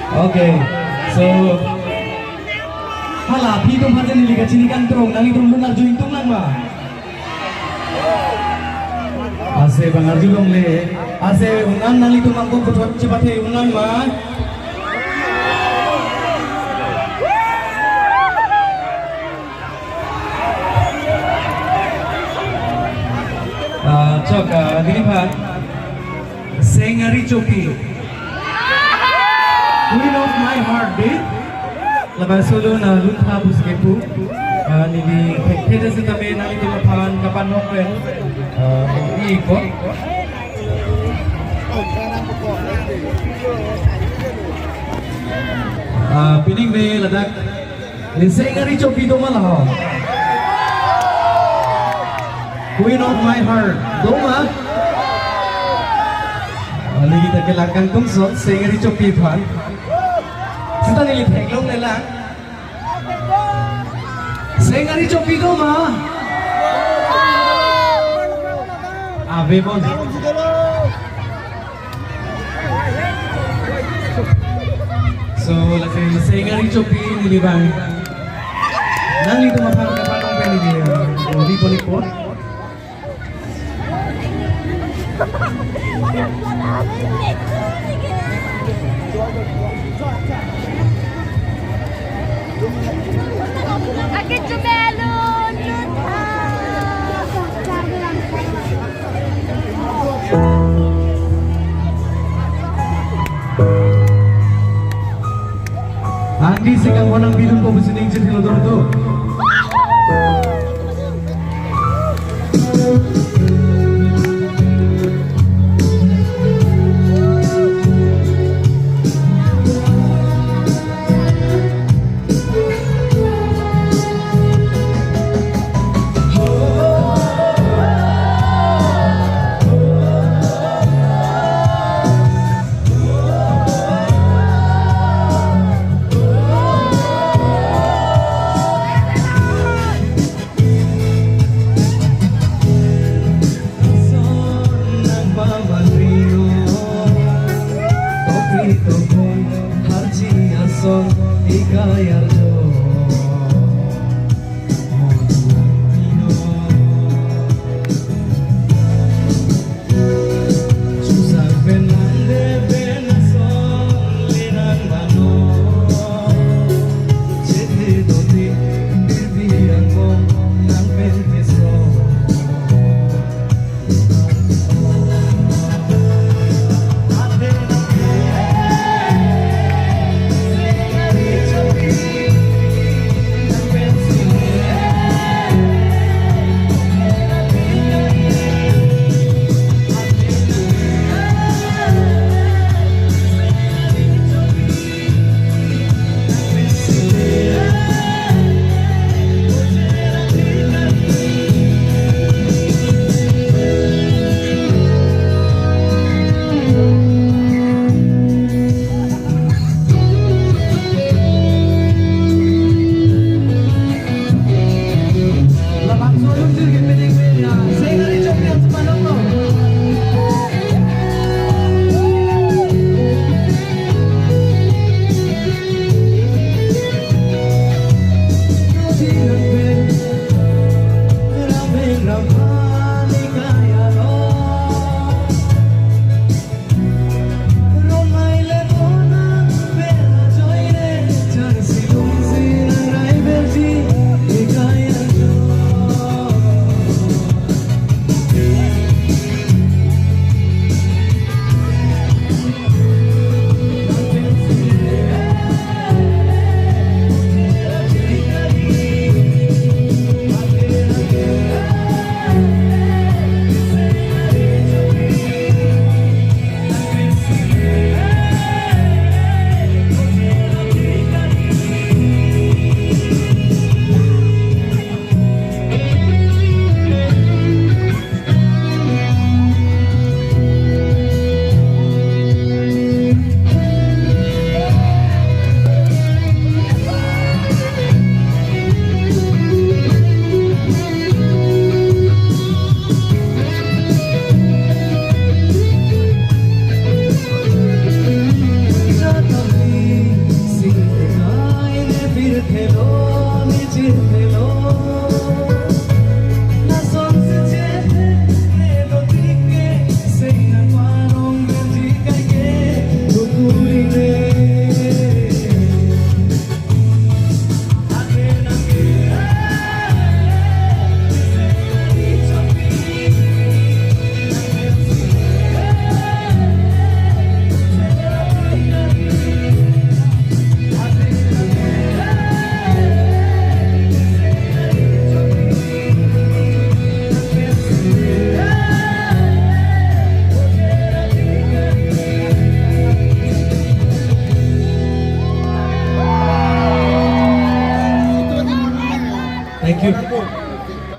Okay, so hala phi tum phajan liga chini kan trong nang tum lunar juing tum lang ma ase bangar julong le ase unan nang tum ang ko thot chipathe unan ma chok dini phan Sengari Chopi Queen of my heartbeat labas solo na luntha buskepu nili kheda se tame nali to phan kapan hok pen i ko pining me ladak ni Sengari Chopi to malaho Queen of my heart doma lagi tak kelakang kong son Sengari Chopi phan kita nili theklong nela Sengari Chopi doma ave bon so lagi Sengari Chopi nili bang nang itu mapang kapatong pen ini lipo Akin jumelon, Andi sekarang wanang bidung ko busining cerita lo tu. Son, ikayar jo